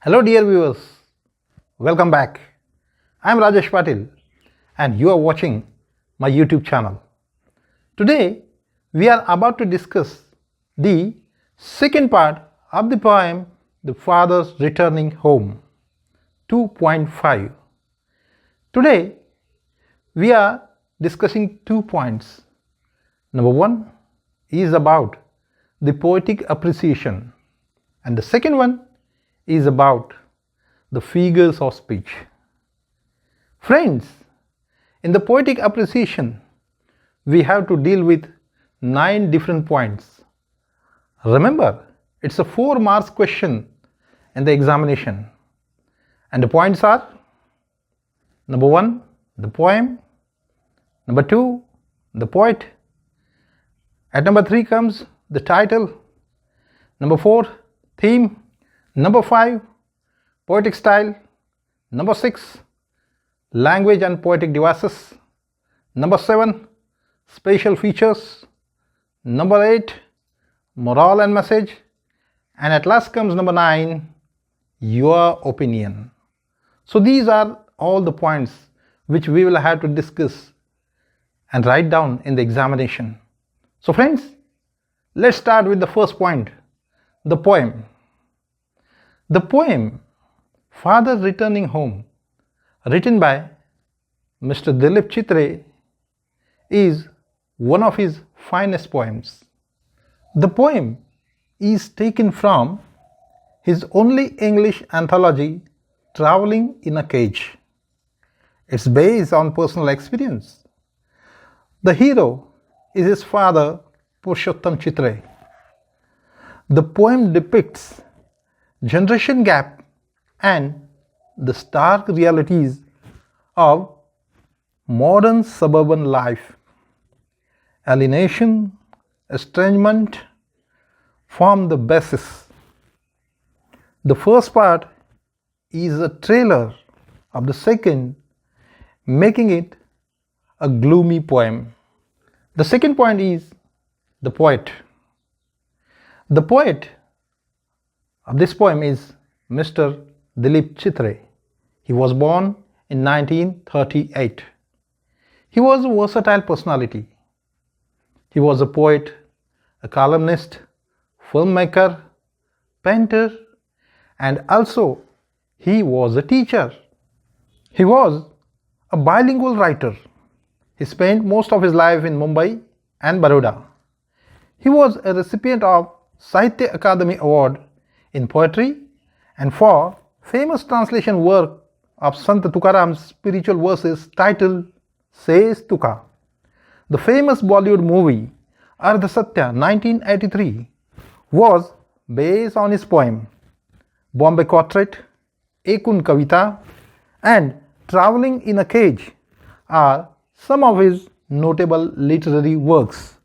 Hello dear viewers, welcome back. I am Rajesh Patil and you are watching my YouTube channel. Today we are about to discuss the second part of the poem The Father's Returning Home 2.5. Today we are discussing 2 points. Number 1 is about the poetic appreciation and the second one is about the figures of speech. Friends, in the poetic appreciation, we have to deal with 9 different points. Remember, it's a 4 marks question in the examination. And the points are: number 1, the poem; number 2, the poet; at number 3 comes the title; number 4, theme; number 5, poetic style; number 6, language and poetic devices; number 7, special features; number 8, moral and message; and at last comes number 9, your opinion. So these are all the points which we will have to discuss and write down in the examination. So friends, let's start with the first point, the poem. The poem Father Returning Home, written by Mr. Std Xii, is one of his finest poems. The poem is taken from his only English anthology, Traveling in a Cage. It's based on personal experience. The hero is his father, Purushottam Chitre. The poem depicts generation gap and the stark realities of modern suburban life. Alienation, estrangement form the basis. The first part is a trailer of the second, making it a gloomy poem. The second point is the poet. The poet of this poem is Mr. Std Xii. He was born in 1938. He was a versatile personality. He was a poet, a columnist, filmmaker, painter, and also he was a teacher. He was a bilingual writer. He spent most of his life in Mumbai and Baroda. He was a recipient of Sahitya Akademi Award in poetry and for famous translation work of Sant Tukaram's spiritual verses titled Says Tuka. The famous Bollywood movie Ardha Satya 1983 was based on his poem. Bombay Quartet, Ekun Kavita and Traveling in a Cage are some of his notable literary works.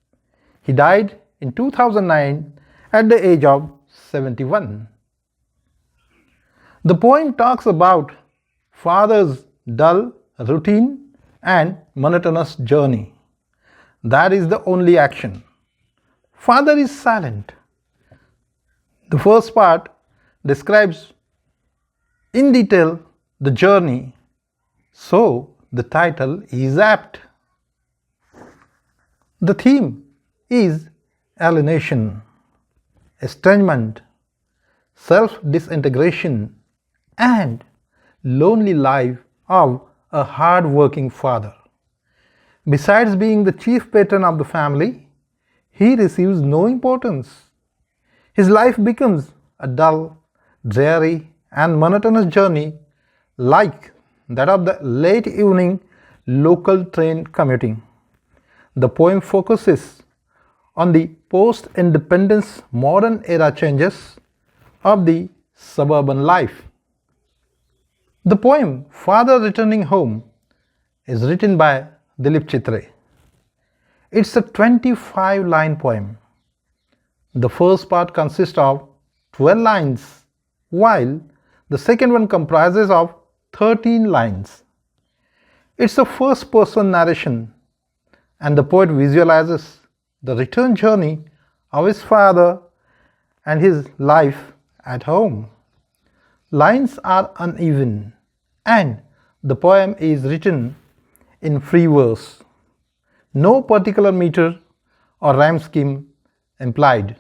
He died in 2009 at the age of 71. The poem talks about father's dull routine and monotonous journey. That is the only action. Father is silent. The first part describes in detail the journey, so the title is apt. The theme is alienation, estrangement, self-disintegration, and lonely life of a hard-working father. Besides being the chief patron of the family, he receives no importance. His life becomes a dull, dreary, and monotonous journey like that of the late evening local train commuting. The poem focuses on the post-independence modern era changes of the suburban life. The poem Father Returning Home is written by Std Xii. It's a 25-line poem. The first part consists of 12 lines, while the second one comprises of 13 lines. It's a first-person narration, and the poet visualizes the return journey of his father and his life at home. Lines are uneven and the poem is written in free verse. No particular meter or rhyme scheme implied.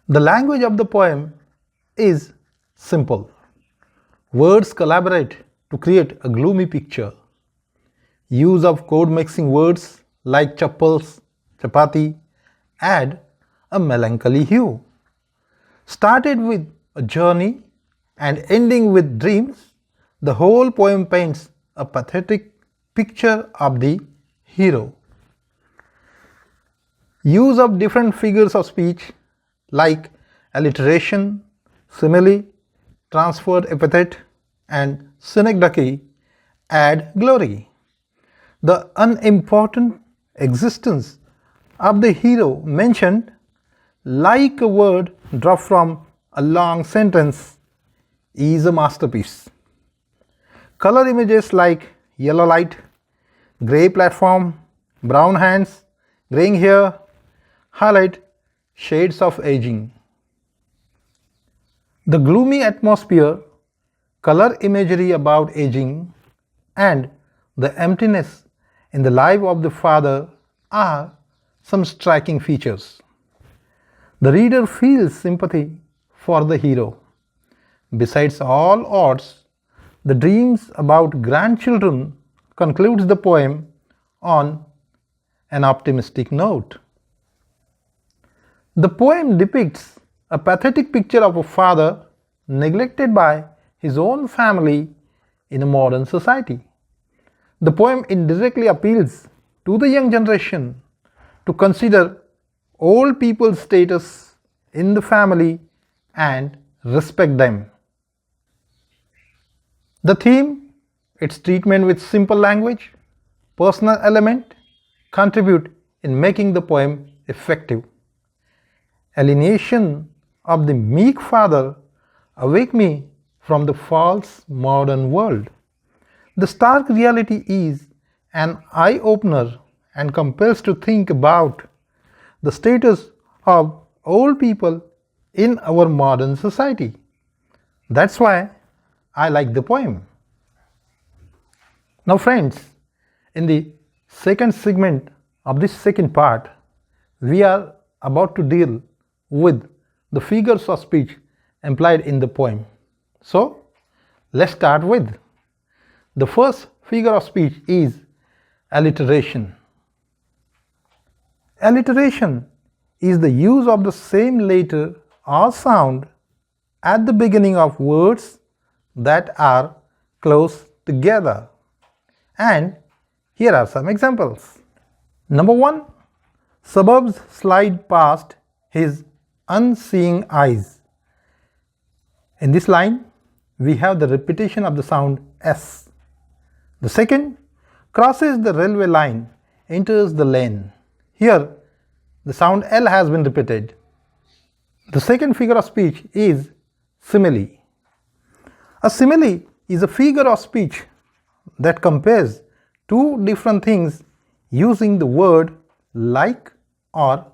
The language of the poem is simple. Words collaborate to create a gloomy picture. Use of code mixing words like chappals, chapati add a melancholy hue. Started with a journey and ending with dreams, the whole poem paints a pathetic picture of the hero. Use of different figures of speech like alliteration, simile, transferred epithet and synecdoche add glory. The unimportant existence of the hero mentioned, like a word dropped from a long sentence, is a masterpiece. Color images like yellow light, grey platform, brown hands, graying hair highlight shades of aging. The gloomy atmosphere, color imagery about aging, and the emptiness in the life of the father are some striking features. The reader feels sympathy for the hero. Besides all odds, the dreams about grandchildren concludes the poem on an optimistic note. The poem depicts a pathetic picture of a father neglected by his own family in a modern society. The poem indirectly appeals to the young generation to consider old people's status in the family and respect them. The theme, its treatment with simple language, personal element contribute in making the poem effective. Alienation of the meek father awake me from the false modern world. The stark reality is an eye-opener and compels to think about the status of old people in our modern society. That's why I like the poem. Now friends, in the second segment of this second part, we are about to deal with the figures of speech implied in the poem. So, let's start with. The first figure of speech is alliteration. Alliteration is the use of the same letter or sound at the beginning of words that are close together. And here are some examples. Number 1. Suburbs slide past his unseeing eyes. In this line, we have the repetition of the sound S. The second, crosses the railway line, enters the lane. Here, the sound L has been repeated. The second figure of speech is simile. A simile is a figure of speech that compares two different things using the word like or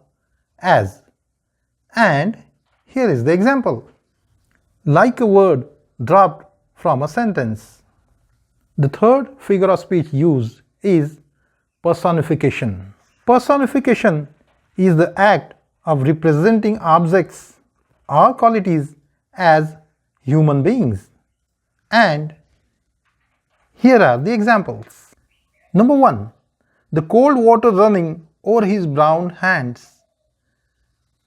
as. And here is the example. Like a word dropped from a sentence. The third figure of speech used is personification. Personification is the act of representing objects or qualities as human beings. And here are the examples. Number 1. The cold water running over his brown hands.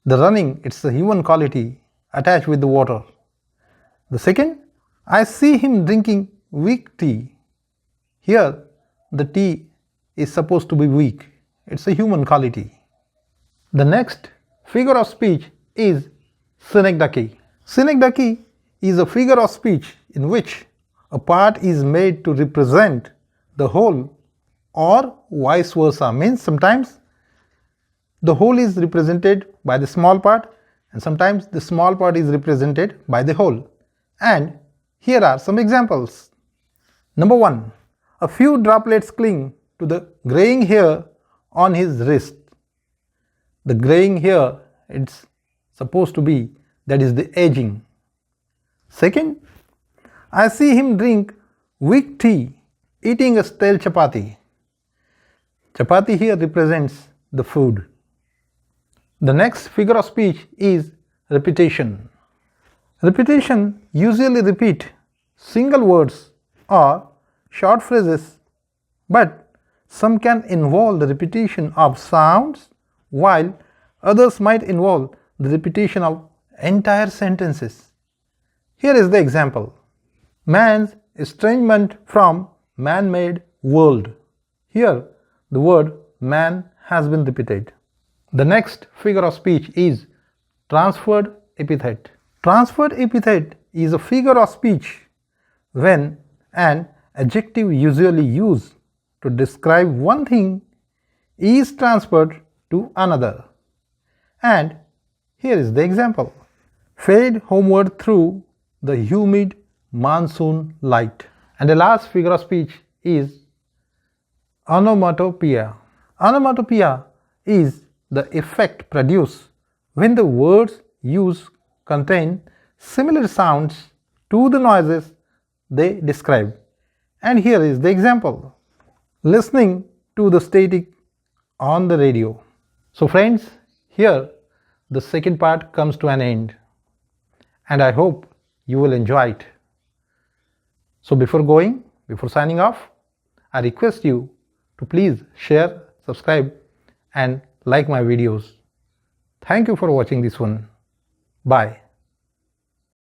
The running, it's a human quality attached with the water. The second, I see him drinking weak tea. Here, the tea is supposed to be weak. It's a human quality. The next figure of speech is synecdoche. Synecdoche is a figure of speech in which a part is made to represent the whole or vice versa. Means sometimes the whole is represented by the small part and sometimes the small part is represented by the whole. And here are some examples. Number 1. A few droplets cling to the graying hair on his wrist. The graying hair, it's supposed to be, that is the aging. Second, I see him drink weak tea, eating a stale chapati. Chapati here represents the food. The next figure of speech is repetition. Repetition usually repeat single words or short phrases, but some can involve the repetition of sounds, while others might involve the repetition of entire sentences. Here is the example. Man's estrangement from man-made world. Here, the word man has been repeated. The next figure of speech is transferred epithet. Transferred epithet is a figure of speech when an adjective usually used to describe one thing is transferred to another. And here is the example. Fade homeward through the humid monsoon light. And the last figure of speech is onomatopoeia. Onomatopoeia is the effect produced when the words used contain similar sounds to the noises they describe. And here is the example. Listening to the static on the radio. So friends, here the second part comes to an end, and I hope you will enjoy it. So before signing off, I request you to please share, subscribe and like my videos. Thank you for watching this one. Bye.